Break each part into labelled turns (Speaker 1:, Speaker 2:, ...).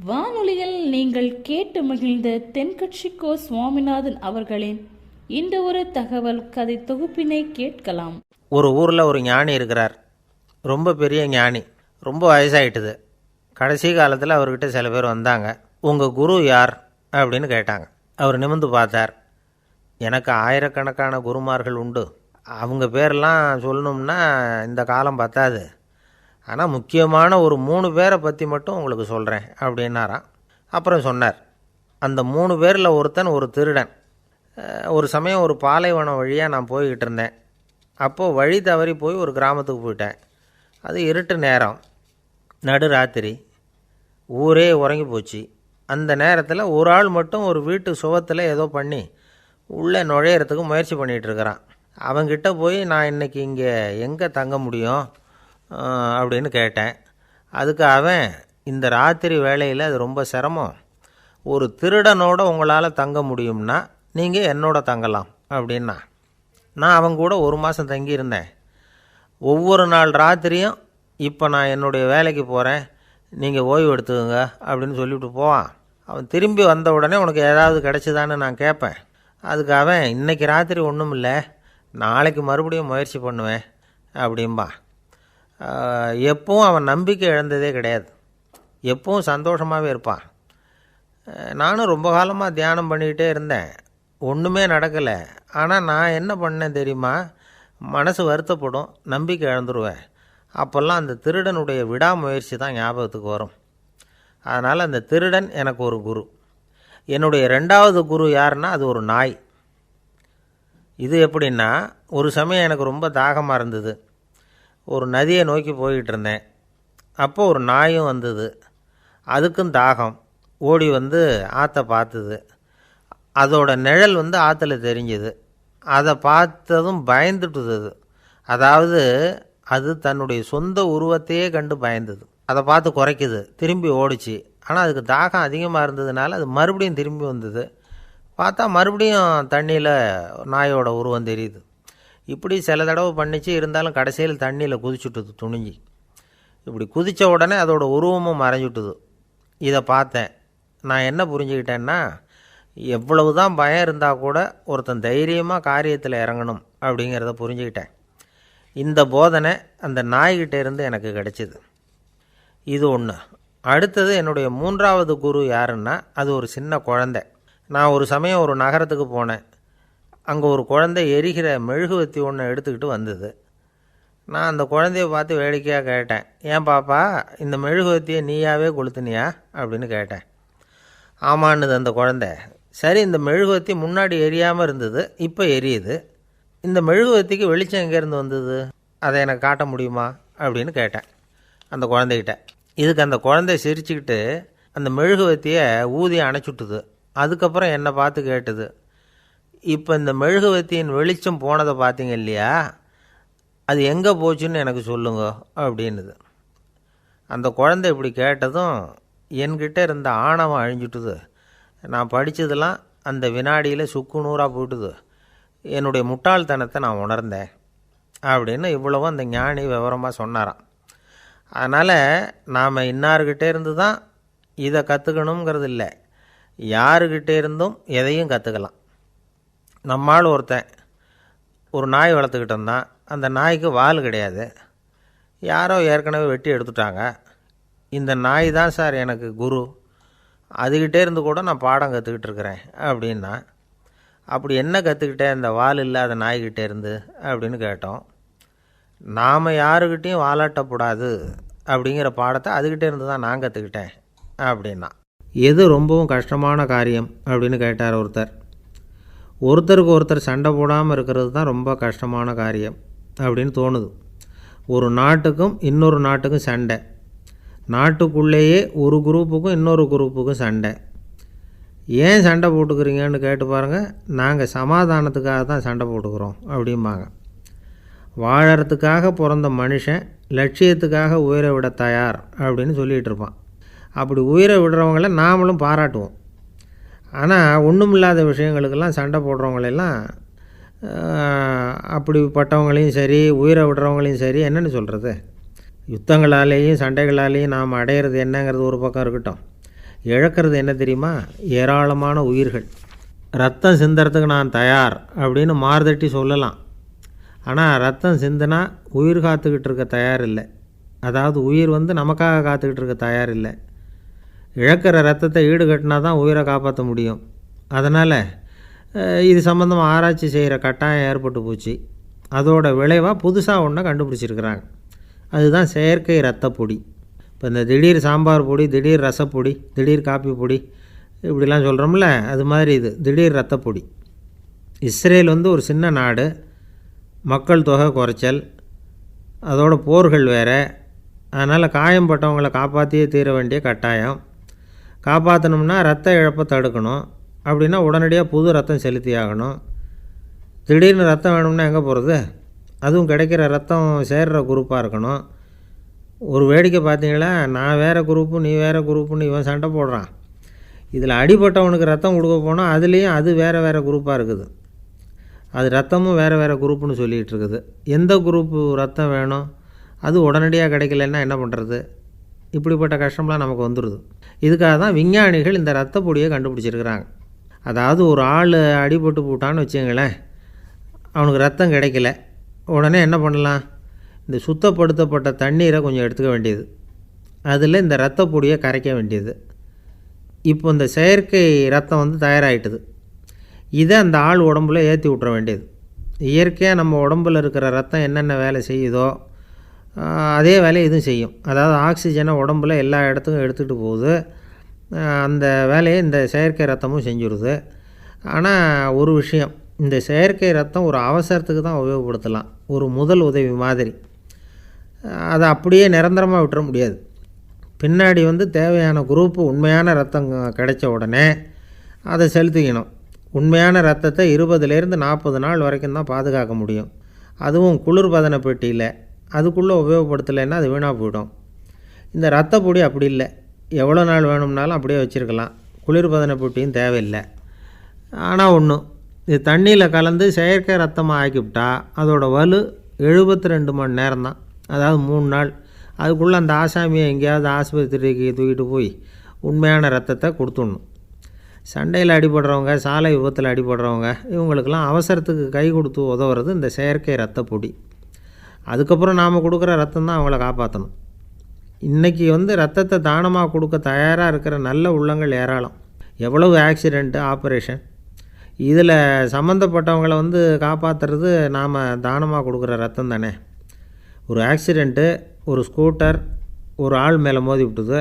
Speaker 1: வானொலியில் நீங்கள் கேட்டு மகிழ்ந்த தென்கட்சிக்கோ சுவாமிநாதன் அவர்களின் இந்த ஒரு தகவல் கதை தொகுப்பினை கேட்கலாம்.
Speaker 2: ஒரு ஊரில் ஒரு ஞானி இருக்கிறார். ரொம்ப பெரிய ஞானி. ரொம்ப வயசாயிட்டுது. கடைசி காலத்தில் அவர்கிட்ட சில பேர் வந்தாங்க. உங்கள் குரு யார் அப்படின்னு கேட்டாங்க. அவர் நிமிர்ந்து பார்த்தார். எனக்கு ஆயிரக்கணக்கான குருமார்கள் உண்டு. அவங்க பேரெல்லாம் சொல்லணும்னா இந்த காலம் பத்தாது. ஆனால் முக்கியமான ஒரு 3 பேரை பற்றி மட்டும் உங்களுக்கு சொல்கிறேன் அப்படின்னாராம். அப்புறம் சொன்னார், அந்த 3 பேரில் ஒருத்தன் ஒரு திருடன். ஒரு சமயம் ஒரு பாலைவனம் வழியாக நான் போய்கிட்டு இருந்தேன். அப்போது வழி தவறி போய் ஒரு கிராமத்துக்கு போயிட்டேன். அது இருட்டு நேரம், நடு ராத்திரி, ஊரே உறங்கி போச்சு. அந்த நேரத்தில் ஒரு ஆள் மட்டும் ஒரு வீட்டு சுவத்தில் ஏதோ பண்ணி உள்ளே நுழையிறதுக்கு முயற்சி பண்ணிகிட்ருக்கிறான். அவங்கிட்ட போய் நான் இன்றைக்கி இங்கே எங்கே தங்க முடியும் அப்படின்னு கேட்டேன். அதுக்கு அவன், இந்த ராத்திரி வேளையில் அது ரொம்ப சிரமம், ஒரு திருடனோட உங்களால் தங்க முடியும்னா நீங்கள் என்னோட தங்கலாம் அப்படின்னா. நான் அவங்க கூட 1 மாதம் தங்கியிருந்தேன். ஒவ்வொரு நாள் ராத்திரியும் இப்போ நான் என்னுடைய வேலைக்கு போகிறேன், நீங்கள் ஓய்வு எடுத்துக்கோங்க அப்படின்னு சொல்லிவிட்டு போவான். அவன் திரும்பி வந்த உடனே உனக்கு ஏதாவது கிடச்சிதான்னு நான் கேட்பேன். அதுக்கு அவன், இன்றைக்கி ராத்திரி ஒன்றும் இல்லை, நாளைக்கு மறுபடியும் முயற்சி பண்ணுவேன் அப்படின்பா. எப்பவும் அவன் நம்பிக்கை இழந்ததே கிடையாது. எப்பவும் சந்தோஷமாகவே இருப்பான். நானும் ரொம்ப காலமாக தியானம் பண்ணிக்கிட்டே இருந்தேன். ஒன்றுமே நடக்கலை. ஆனால் நான் என்ன பண்ணேன் தெரியுமா? மனசு வருத்தப்படும், நம்பிக்கை இழந்துருவேன். அப்போல்லாம் அந்த திருடனுடைய விடாமுயற்சி தான் ஞாபகத்துக்கு வரும். அதனால் அந்த திருடன் எனக்கு ஒரு குரு. என்னுடைய 2வது குரு யாருன்னா அது ஒரு நாய். இது எப்படின்னா, ஒரு சமயம் எனக்கு ரொம்ப தாகமாக இருந்தது. ஒரு நதியை நோக்கி போய்கிட்டு இருந்தேன். அப்போது ஒரு நாயும் வந்தது. அதுக்கும் தாகம். ஓடி வந்து ஆற்றை பார்த்துது. அதோட நிழல் வந்து ஆற்றுல தெரிஞ்சுது. அதை பார்த்ததும் பயந்துட்டுது. அதாவது அது தன்னுடைய சொந்த உருவத்தையே கண்டு பயந்தது. அதை பார்த்து குறைக்குது, திரும்பி ஓடிச்சு. ஆனால் அதுக்கு தாகம் அதிகமாக இருந்ததுனால அது மறுபடியும் திரும்பி வந்தது. பார்த்தா மறுபடியும் தண்ணியில் நாயோட உருவம் தெரியுது. இப்படி சில தடவை பண்ணிச்சு. இருந்தாலும் கடைசியில் தண்ணியில் குதிச்சுட்டுது துணிஞ்சி. இப்படி குதித்த உடனே அதோட உருவமும் மறைஞ்சுட்டுது. இதை பார்த்தேன். நான் என்ன புரிஞ்சுக்கிட்டேன்னா, எவ்வளவு தான் பயம் இருந்தால் கூட ஒருத்தன் தைரியமாக காரியத்தில் இறங்கணும் அப்படிங்கிறத புரிஞ்சுக்கிட்டேன். இந்த போதனை அந்த நாய்கிட்ட இருந்து எனக்கு கிடைச்சிது. இது ஒன்று. அடுத்தது என்னுடைய 3வது குரு யாருன்னா அது ஒரு சின்ன குழந்தை. நான் ஒரு சமயம் ஒரு நகரத்துக்கு போனேன். அங்கே ஒரு குழந்தை எரிகிற மெழுகுவத்தி ஒன்று எடுத்துக்கிட்டு வந்தது. நான் அந்த குழந்தைய பார்த்து வேடிக்கையாக கேட்டேன், ஏன் பாப்பா, இந்த மெழுகுவத்தியை நீயாவே கொளுத்துனியா அப்படின்னு கேட்டேன். ஆமான்னுது அந்த குழந்தை. சரி, இந்த மெழுகுவத்தி முன்னாடி எரியாமல் இருந்தது, இப்போ எரியுது. இந்த மெழுகுவத்திக்கு வெளிச்சம் எங்கேருந்து வந்தது, அதை எனக்கு காட்ட முடியுமா அப்படின்னு கேட்டேன் அந்த குழந்தைகிட்ட. இதுக்கு அந்த குழந்தை சிரிச்சுக்கிட்டு அந்த மெழுகுவத்தியை ஊதி அணைச்சுட்டுது. அதுக்கப்புறம் என்னை பார்த்து கேட்டுது, இப்போ இந்த மெழுகுவத்தியின் வெளிச்சம் போனதை பார்த்தீங்க இல்லையா, அது எங்கே போச்சுன்னு எனக்கு சொல்லுங்க அப்படின்னுது. அந்த குழந்தை இப்படி கேட்டதும் என்கிட்ட இருந்த ஆணவம் அழிஞ்சுட்டுது. நான் படித்ததெல்லாம் அந்த வினாடியில் சுக்கு நூறாக போயிட்டுது. என்னுடைய முட்டாள்தனத்தை நான் உணர்ந்தேன் அப்படின்னு இவ்வளவும் அந்த ஞானி விவரமாக சொன்னாராம். அதனால் நாம் இன்னார்கிட்டே இருந்து தான் இதை கற்றுக்கணுங்கிறது இல்லை, யாருக்கிட்டே இருந்தும் எதையும் கற்றுக்கலாம். நம்மால் ஒருத்தன் ஒரு நாய் வளர்த்துக்கிட்டு இருந்தான். அந்த நாய்க்கு வால் கிடையாது. யாரோ ஏற்கனவே வெட்டி எடுத்துட்டாங்க. இந்த நாய் தான் சார் எனக்கு குரு, அதுக்கிட்டே இருந்து கூட நான் பாடம் கற்றுக்கிட்டு இருக்கிறேன் அப்படின்னா. அப்படி என்ன கற்றுக்கிட்டேன் இந்த வால் இல்லாத நாய்கிட்டே இருந்து அப்படின்னு கேட்டோம். நாம் யாருக்கிட்டேயும் வாலாட்டக்கூடாது அப்படிங்கிற பாடத்தை அதுக்கிட்டே இருந்து தான் நான் கற்றுக்கிட்டேன் அப்படின்னா. எது ரொம்பவும் கஷ்டமான காரியம் அப்படின்னு கேட்டார் ஒருத்தர். ஒருத்தருக்கு ஒருத்தர் சண்டை போடாமல் இருக்கிறது தான் ரொம்ப கஷ்டமான காரியம் அப்படின்னு தோணுது. ஒரு நாட்டுக்கும் இன்னொரு நாட்டுக்கும் சண்டை, நாட்டுக்குள்ளேயே ஒரு குரூப்புக்கும் இன்னொரு குரூப்புக்கும் சண்டை. ஏன் சண்டை போட்டுக்கிறீங்கன்னு கேட்டு பாருங்கள். நாங்கள் சமாதானத்துக்காக தான் சண்டை போட்டுக்கிறோம் அப்படிம்பாங்க. வாழறதுக்காக பிறந்த மனுஷன் லட்சியத்துக்காக உயிரை விட தயார் அப்படின்னு சொல்லிகிட்டு இருப்பான். அப்படி உயிரை விடுறவங்கள நாமளும் பாராட்டுவோம். ஆனால் ஒன்றுமில்லாத விஷயங்களுக்கெல்லாம் சண்டை போடுறவங்களெல்லாம், அப்படிப்பட்டவங்களையும் சரி உயிரை விடுறவங்களையும் சரி என்னென்னு சொல்கிறது, யுத்தங்களாலேயும் சண்டைகளாலேயும் நாம் அடையிறது என்னங்கிறது ஒரு பக்கம் இருக்கட்டும், இழக்கிறது என்ன தெரியுமா? ஏராளமான உயிர்கள். ரத்தம் சிந்துறதுக்கு நான் தயார் அப்படின்னு மார்தட்டி சொல்லலாம். ஆனால் ரத்தம் சிந்தினா உயிர் காத்துக்கிட்டு இருக்க தயார் இல்லை. அதாவது உயிர் நமக்காக காத்துக்கிட்டு இருக்க தயார் இல்லை. இழக்கிற ரத்தத்தை ஈடுகட்டினா தான் உயிரை காப்பாற்ற முடியும். அதனால் இது சம்மந்தமாக ஆராய்ச்சி செய்கிற கட்டாயம் ஏற்பட்டு போச்சு. அதோட விளைவாக புதுசாக ஒன்றை கண்டுபிடிச்சிருக்கிறாங்க. அதுதான் செயற்கை ரத்த பொடி. இப்போ இந்த திடீர் சாம்பார் பொடி, திடீர் ரசப்பொடி, திடீர் காப்பி பொடி இப்படிலாம் சொல்கிறோம்ல, அது மாதிரி இது திடீர் ரத்த பொடி. இஸ்ரேல் ஒரு சின்ன நாடு, மக்கள் தொகை குறைச்சல், அதோட போர்கள் வேறு. அதனால் காயம்பட்டவங்களை காப்பாற்றியே தீர வேண்டிய கட்டாயம். காப்பாற்றணும்னா ரத்த இழப்பை தடுக்கணும். அப்படின்னா உடனடியாக புது ரத்தம் செலுத்தி ஆகணும். திடீர்னு ரத்தம் வேணும்னா எங்கே போகிறது? அதுவும் கிடைக்கிற ரத்தம் சேர்கிற குரூப்பாக இருக்கணும். ஒரு வேடிக்கை பார்த்தீங்களா, நான் வேறு குரூப்பு நீ வேறு குரூப்புன்னு இவன் சண்டை போடுறான். இதில் அடிபட்டவனுக்கு ரத்தம் கொடுக்க போனால் அதுலேயும் அது வேறு வேறு குரூப்பாக இருக்குது. அது ரத்தமும் வேறு வேறு குரூப்புன்னு சொல்லிகிட்டு இருக்குது. எந்த குரூப்பு ரத்தம் வேணும், அது உடனடியாக கிடைக்கலன்னா என்ன பண்ணுறது? இப்படிப்பட்ட கஷ்டம்லாம் நமக்கு வந்துடுது. இதுக்காக தான் விஞ்ஞானிகள் இந்த ரத்த பொடியை கண்டுபிடிச்சிருக்கிறாங்க. அதாவது ஒரு ஆள் அடிபட்டு போட்டான்னு வச்சுங்களேன், அவனுக்கு ரத்தம் கிடைக்கல. உடனே என்ன பண்ணலாம்? இந்த சுத்தப்படுத்தப்பட்ட தண்ணீரை கொஞ்சம் எடுத்துக்க வேண்டியது, அதில் இந்த ரத்த பொடியை கரைக்க வேண்டியது. இப்போ இந்த செயற்கை ரத்தம் தயாராகிட்டுது. இதை அந்த ஆள் உடம்புல ஏற்றி விட்டுற வேண்டியது. இயற்கையாக நம்ம உடம்பில் இருக்கிற ரத்தம் என்னென்ன வேலை செய்யுதோ அதே வேலையை இதுவும் செய்யும். அதாவது ஆக்சிஜனை உடம்புல எல்லா இடத்துக்கும் எடுத்துகிட்டு போகுது. அந்த வேலையை இந்த செயற்கை ரத்தமும் செஞ்சுருது. ஆனால் ஒரு விஷயம், இந்த செயற்கை ரத்தம் ஒரு அவசரத்துக்கு தான் உபயோகப்படுத்தலாம், ஒரு முதல் உதவி மாதிரி. அதை அப்படியே நிரந்தரமாக விட்டுற முடியாது. பின்னாடி தேவையான குரூப்பு உண்மையான ரத்தம் கிடைச்ச உடனே அதை செலுத்திக்கணும். உண்மையான ரத்தத்தை 20லேருந்து 40 நாள் வரைக்கும் தான் பாதுகாக்க முடியும். அதுவும் குளிர்பதன பெட்டியில். அதுக்குள்ளே உபயோகப்படுத்தலைன்னா அது வீணாக போயிடும். இந்த ரத்த பொடி அப்படி இல்லை, எவ்வளோ நாள் வேணும்னாலும் அப்படியே வச்சுருக்கலாம். குளிர்பதன பெட்டியும் தேவையில்லை. ஆனால் ஒன்று, இது தண்ணியில் கலந்து செயற்கை ரத்தமாக ஆக்கிவிட்டா அதோட வலு 72 மணி நேரம் தான். அதாவது 3 நாள். அதுக்குள்ளே அந்த ஆசாமியை எங்கேயாவது ஆஸ்பத்திரிக்கு தூக்கிட்டு போய் உண்மையான ரத்தத்தை கொடுத்துடணும். சண்டையில் அடிபடுறவங்க, சாலை விபத்தில் அடிபடுறவங்க, இவங்களுக்கெல்லாம் அவசரத்துக்கு கை கொடுத்து உதவுறது இந்த செயற்கை ரத்த பொடி. அதுக்கப்புறம் நாம் கொடுக்குற ரத்தம் தான் அவங்கள காப்பாற்றணும். இன்றைக்கி ரத்தத்தை தானமாக கொடுக்க தயாராக இருக்கிற நல்ல உள்ளங்கள் ஏராளம். எவ்வளவு ஆக்சிடெண்ட்டு, ஆப்ரேஷன், இதில் சம்மந்தப்பட்டவங்களை காப்பாற்றுறது நாம் தானமாக கொடுக்குற ரத்தம் தானே. ஒரு ஆக்சிடெண்ட்டு, ஒரு ஸ்கூட்டர் ஒரு ஆள் மேலே மோதி விட்டுது,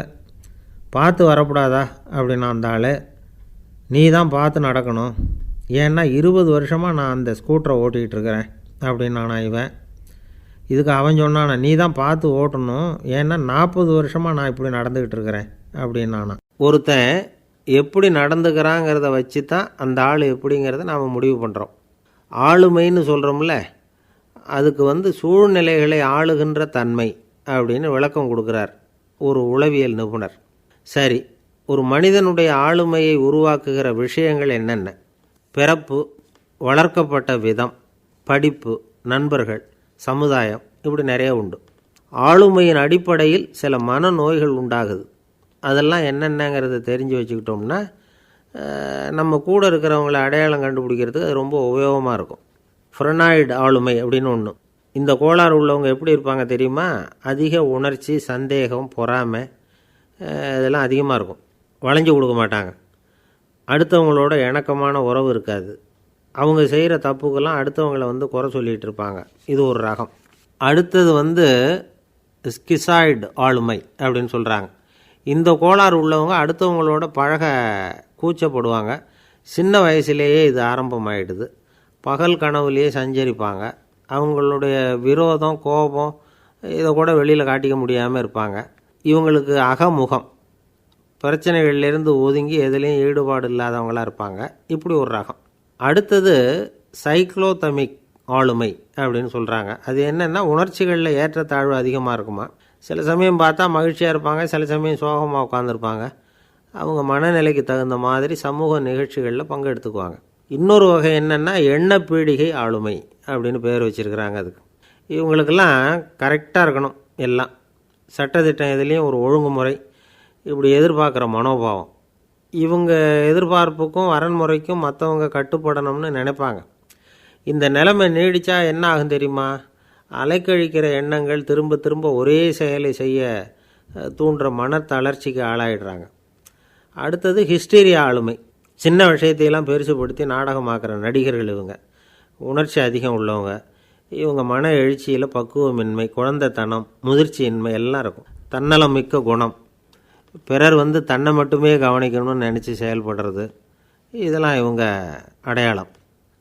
Speaker 2: பார்த்து வரக்கூடாதா அப்படின்னா அந்த ஆள், நீ தான் பார்த்து நடக்கணும், ஏன்னா 20 வருஷமாக நான் அந்த ஸ்கூட்டரை ஓட்டிகிட்டு இருக்கிறேன் அப்படின்னானா இவன். இதுக்கு அவன் சொன்னானா, நீ தான் பார்த்து ஓட்டணும், ஏன்னா 40 வருஷமாக நான் இப்படி நடந்துக்கிட்டு இருக்கிறேன் அப்படின்னானா. ஒருத்தன் எப்படி நடந்துக்கிறாங்கிறத வச்சு தான் அந்த ஆள் எப்படிங்கிறத நாம் முடிவு பண்ணுறோம். ஆளுமைன்னு சொல்கிறோம்ல, அதுக்கு சூழ்நிலைகளை ஆளுகின்ற தன்மை அப்படின்னு விளக்கம் கொடுக்குறார் ஒரு உளவியல் நிபுணர். சரி, ஒரு மனிதனுடைய ஆளுமையை உருவாக்குகிற விஷயங்கள் என்னென்ன? பிறப்பு, வளர்க்கப்பட்ட விதம், படிப்பு, நண்பர்கள், சமுதாயம், இப்படி நிறைய உண்டு. ஆளுமையின் அடிப்படையில் சில மனநோய்கள் உண்டாகுது. அதெல்லாம் என்னென்னங்கிறத தெரிஞ்சு வச்சுக்கிட்டோம்னா நம்ம கூட இருக்கிறவங்கள அடையாளம் கண்டுபிடிக்கிறதுக்கு அது ரொம்ப உபயோகமாக இருக்கும். ஃப்ரெனாய்டு ஆளுமை அப்படின்னு ஒன்று. இந்த கோளாறு உள்ளவங்க எப்படி இருப்பாங்க தெரியுமா? அதிக உணர்ச்சி, சந்தேகம், பொறாமை இதெல்லாம் அதிகமாக இருக்கும். வளைஞ்சு கொடுக்க மாட்டாங்க. அடுத்தவங்களோட இணக்கமான உறவு இருக்காது. அவங்க செய்கிற தப்புக்கெல்லாம் அடுத்தவங்களை குறை சொல்லிகிட்டு இருப்பாங்க. இது ஒரு ரகம். அடுத்தது ஸ்கிசாய்டு ஆளுமை அப்படின்னு சொல்கிறாங்க. இந்த கோளாறு உள்ளவங்க அடுத்தவங்களோட பழக கூச்சப்படுவாங்க. சின்ன வயசுலேயே இது ஆரம்பமாயிடுது. பகல் கனவுலேயே சஞ்சரிப்பாங்க. அவங்களுடைய விரோதம், கோபம் இதை கூட வெளியில் காட்டிக்க முடியாமல் இருப்பாங்க. இவங்களுக்கு அகமுகம், பிரச்சனைகள்லேருந்து ஒதுங்கி எதுலேயும் ஈடுபாடு இல்லாதவங்களாக இருப்பாங்க. இப்படி ஒரு ரகம். அடுத்தது சைக்ளோதமிக் ஆளுமை அப்படின்னு சொல்கிறாங்க. அது என்னென்னா, உணர்ச்சிகளில் ஏற்றத்தாழ்வு அதிகமாக இருக்குமா. சில சமயம் பார்த்தா மகிழ்ச்சியாக இருப்பாங்க, சில சமயம் சோகமாக உட்காந்துருப்பாங்க. அவங்க மனநிலைக்கு தகுந்த மாதிரி சமூக நிகழ்ச்சிகளில் பங்கெடுத்துக்குவாங்க. இன்னொரு வகை என்னென்னா எண்ணப்பீடிகை ஆளுமை அப்படின்னு பேர் வச்சுருக்கிறாங்க. அதுக்கு இவங்களுக்கெல்லாம் கரெக்டாக இருக்கணும், எல்லாம் சட்டத்திட்டம், எதுலேயும் ஒரு ஒழுங்குமுறை, இப்படி எதிர்பார்க்குற மனோபாவம். இவங்க எதிர்பார்ப்புக்கும் வரன்முறைக்கும் மற்றவங்க கட்டுப்படணும்னு நினைப்பாங்க. இந்த நிலைமை நீடித்தா என்ன ஆகும் தெரியுமா? அலைக்கழிக்கிற எண்ணங்கள் திரும்ப திரும்ப ஒரே செயலை செய்ய தூண்டுற மனத்தளர்ச்சிக்கு ஆளாயிடுறாங்க. அடுத்தது ஹிஸ்டீரியா ஆளுமை. சின்ன விஷயத்தையெல்லாம் பெருசுப்படுத்தி நாடகமாக்குற நடிகர்கள் இவங்க. உணர்ச்சி அதிகம் உள்ளவங்க. இவங்க மன எழுச்சியில் பக்குவமின்மை, குழந்தைத்தனம், முதிர்ச்சியின்மை எல்லாம் இருக்கும். தன்னலம் மிக்க குணம். பிறர் தன்னை மட்டுமே கவனிக்கணும்னு நினச்சி செயல்படுறது, இதெல்லாம் இவங்க அடையாளம்.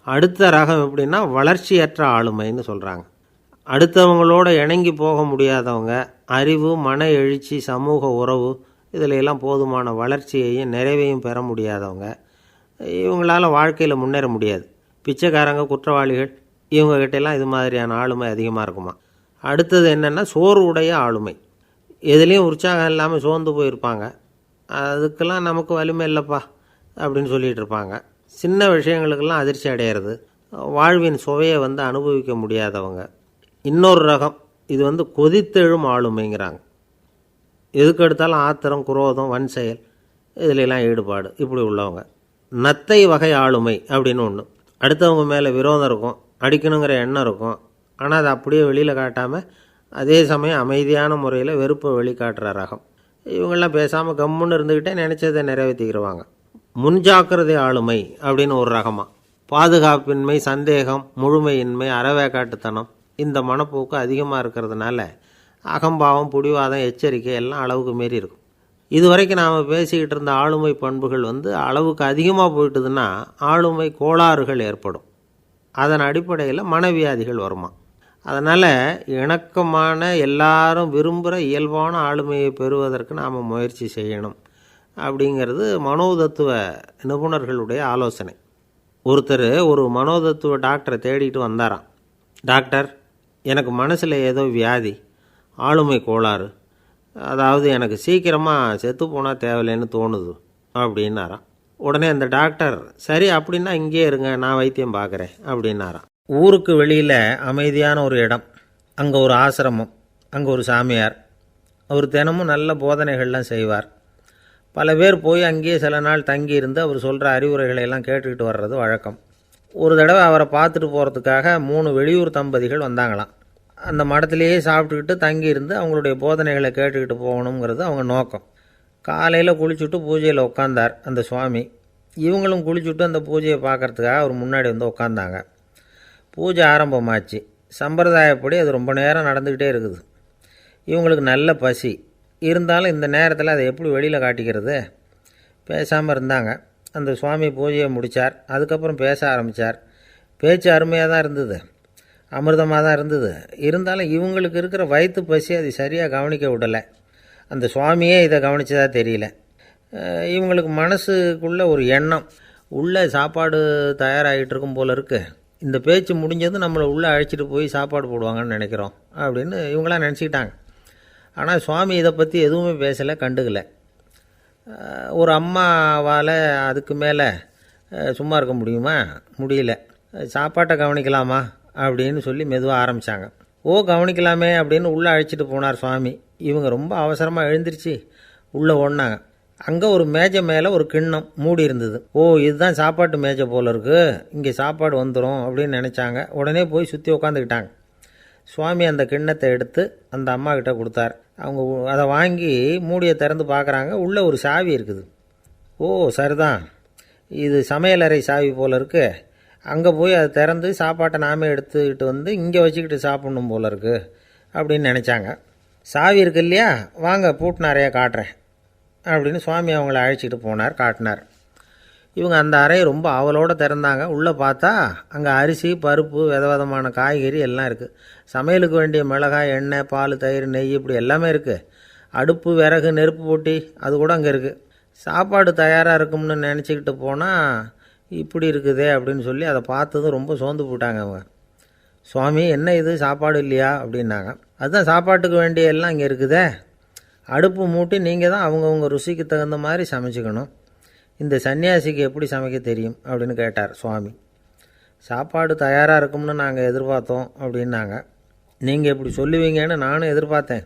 Speaker 2: அடுத்த ரகம் எப்படின்னா வளர்ச்சியற்ற ஆளுமைன்னு சொல்கிறாங்க. அடுத்தவங்களோட இணங்கி போக முடியாதவங்க, அறிவு, மன எழுச்சி, சமூக உறவு இதில் எல்லாம் போதுமான வளர்ச்சியையும் நிறைவையும் பெற முடியாதவங்க. இவங்களால் வாழ்க்கையில் முன்னேற முடியாது. பிச்சைக்காரங்க, குற்றவாளிகள் இவங்ககிட்டெல்லாம் இது மாதிரியான ஆளுமை அதிகமாக இருக்குமா. அடுத்தது என்னென்னா சோர்வுடைய ஆளுமை. எதுலேயும் உற்சாகம் இல்லாமல் சோர்ந்து போயிருப்பாங்க. அதுக்கெல்லாம் நமக்கு வலிமை இல்லைப்பா அப்படின்னு சொல்லிகிட்டு இருப்பாங்க. சின்ன விஷயங்களுக்கெல்லாம் அதிர்ச்சி அடையிறது, வாழ்வின் சுவையை அனுபவிக்க முடியாதவங்க. இன்னொரு ரகம் இது கொதித்தெழும் ஆளுமைங்கிறாங்க. எதுக்கு எடுத்தாலும் ஆத்திரம், குரோதம், வன் செயல் இதிலெல்லாம் ஈடுபாடு இப்படி உள்ளவங்க. நத்தை வகை ஆளுமை அப்படின்னு ஒன்று. அடுத்தவங்க மேலே விரோதம் இருக்கும், அடிக்கணுங்கிற எண்ணம் இருக்கும். ஆனால் அதை அப்படியே வெளியில் காட்டாமல் அதே சமயம் அமைதியான முறையில் வெறுப்பை வெளிக்காட்டுற ரகம். இவங்கெல்லாம் பேசாமல் கம்முன்னு இருந்துக்கிட்டே நினச்சதை நிறைவேற்றிக்கிறவாங்க. முன்ஜாக்கிரதை ஆளுமை அப்படின்னு ஒரு ரகமாக. பாதுகாப்பின்மை, சந்தேகம், முழுமையின்மை, அறவேக்காட்டுத்தனம் இந்த மனப்போக்கு அதிகமாக இருக்கிறதுனால அகம்பாவம், புடிவாதம், எச்சரிக்கை எல்லாம் அளவுக்கு மீறி இருக்கும். இதுவரைக்கும் நாம் பேசிக்கிட்டு இருந்த ஆளுமை பண்புகள் அளவுக்கு அதிகமாக போயிட்டுதுன்னா ஆளுமை கோளாறுகள் ஏற்படும். அதன் அடிப்படையில் மனவியாதிகள் வருமா. அதனால் இணக்கமான, எல்லாரும் விரும்புகிற இயல்பான ஆளுமையை பெறுவதற்கு நாம் முயற்சி செய்யணும் அப்படிங்கிறது மனோதத்துவ நிபுணர்களுடைய ஆலோசனை. ஒருத்தர் ஒரு மனோதத்துவ டாக்டரை தேடிட்டு வந்தாராம். டாக்டர், எனக்கு மனசில் ஏதோ வியாதி, ஆளுமை கோளாறு, அதாவது எனக்கு சீக்கிரமாக செத்து போனால் தேவையில்லைன்னு தோணுது அப்படின்னாராம். உடனே அந்த டாக்டர், சரி அப்படின்னா இங்கேயே இருங்க, நான் வைத்தியம் பார்க்குறேன் அப்படின்னாராம். ஊருக்கு வெளியில் அமைதியான ஒரு இடம், அங்கே ஒரு ஆசிரமம், அங்கே ஒரு சாமியார். அவர் தினமும் நல்ல போதனைகள்லாம் செய்வார். பல பேர் போய் அங்கேயே சில நாள் தங்கி இருந்து அவர் சொல்கிற அறிவுரைகளை எல்லாம் கேட்டுக்கிட்டு வர்றது வழக்கம். ஒரு தடவை அவரை பார்த்துட்டு போகிறதுக்காக 3 வெளியூர் தம்பதிகள் வந்தாங்களாம். அந்த மடத்திலேயே சாப்பிட்டுக்கிட்டு தங்கியிருந்து அவங்களுடைய போதனைகளை கேட்டுக்கிட்டு போகணுங்கிறது அவங்க நோக்கம். காலையில் குளிச்சுட்டு பூஜையில் உட்காந்தார் அந்த சுவாமி. இவங்களும் குளிச்சுட்டு அந்த பூஜையை பார்க்குறதுக்காக அவர் முன்னாடி உட்காந்தாங்க. பூஜை ஆரம்பமாச்சு. சம்பிரதாயப்படி அது ரொம்ப நேரம் நடந்துக்கிட்டே இருக்குது. இவங்களுக்கு நல்ல பசி இருந்தாலும் இந்த நேரத்தில் அதை எப்படி வெளியில் காட்டிக்கிறது? பேசாமல் இருந்தாங்க. அந்த சுவாமி பூஜையை முடித்தார். அதுக்கப்புறம் பேச ஆரம்பித்தார். பேச்சு அருமையாக தான் இருந்தது, அமிர்தமாக தான் இருந்தது. இருந்தாலும் இவங்களுக்கு இருக்கிற வயிற்று பசி அது சரியாக கவனிக்க விடலை. அந்த சுவாமியே இதை கவனித்ததா தெரியல. இவங்களுக்கு மனசுக்குள்ளே ஒரு எண்ணம், உள்ளே சாப்பாடு தயாராகிட்டு இருக்கும் போல இருக்குது, இந்த பேச்சு முடிஞ்சதும் நம்மளை உள்ளே அழைச்சிட்டு போய் சாப்பாடு போடுவாங்கன்னு நினைக்கிறோம் அப்படின்னு இவங்களாம் நினச்சிக்கிட்டாங்க. ஆனால் சுவாமி இதை பற்றி எதுவுமே பேசலை, கண்டுக்கலை. ஒரு அம்மாவால் அதுக்கு மேலே சும்மா இருக்க முடியுமா? முடியல. சாப்பாட்டை கவனிக்கலாமா அப்படின்னு சொல்லி மெதுவாக ஆரம்பித்தாங்க. கவனிக்கலாமே அப்படின்னு உள்ளே அழைச்சிட்டு போனார் சுவாமி. இவங்க ரொம்ப அவசரமாக எழுந்திரிச்சு உள்ளே ஓடினாங்க. அங்கே ஒரு மேஜை மேலே ஒரு கிண்ணம் மூடி இருந்தது. இதுதான் சாப்பாட்டு மேஜை போல இருக்குது, இங்கே சாப்பாடு வந்துடும் அப்படின்னு நினச்சாங்க. உடனே போய் சுற்றி உட்காந்துக்கிட்டாங்க. சுவாமி அந்த கிண்ணத்தை எடுத்து அந்த அம்மா கிட்ட கொடுத்தார். அவங்க அதை வாங்கி மூடியை திறந்து பார்க்குறாங்க. உள்ளே ஒரு சாவி இருக்குது. சரிதான், இது சமையலறை சாவி போல் இருக்குது. அங்கே போய் அதை திறந்து சாப்பாட்டை நாமே எடுத்துக்கிட்டு இங்கே வச்சுக்கிட்டு சாப்பிட்ணும் போல இருக்குது அப்படின்னு நினச்சாங்க. சாவி இருக்கு இல்லையா, வாங்க பூட்டின அறையை காட்டுறேன் அப்படின்னு சுவாமி அவங்கள அழைச்சிட்டு போனார், காட்டினார். இவங்க அந்த அறையை ரொம்ப ஆவலோடு திறந்தாங்க. உள்ளே பார்த்தா அங்கே அரிசி, பருப்பு, விதவிதமான காய்கறி எல்லாம் இருக்குது. சமையலுக்கு வேண்டிய மிளகாய், எண்ணெய், பால், தயிர், நெய் இப்படி எல்லாமே இருக்குது. அடுப்பு, விறகு, நெருப்பு போட்டி அது கூட அங்கே இருக்குது. சாப்பாடு தயாராக இருக்கும்னு நினச்சிக்கிட்டு போனால் இப்படி இருக்குதே அப்படின்னு சொல்லி அதை பார்த்ததும் ரொம்ப சோர்ந்து போட்டாங்க அவங்க. சுவாமி, என்ன இது சாப்பாடு இல்லையா அப்படின்னாங்க. அதுதான் சாப்பாட்டுக்கு வேண்டிய எல்லாம் இங்கே இருக்குதே. அடுப்பு மூட்டி நீங்கள் தான் அவங்கவுங்க ருசிக்கு தகுந்த மாதிரி சமைச்சிக்கணும். இந்த சன்னியாசிக்கு எப்படி சமைக்க தெரியும் அப்படின்னு கேட்டார் சுவாமி. சாப்பாடு தயாராக இருக்கும்னு நாங்கள் எதிர்பார்த்தோம் அப்படின்னாங்க. நீங்கள் இப்படி சொல்லுவீங்கன்னு நானும் எதிர்பார்த்தேன்.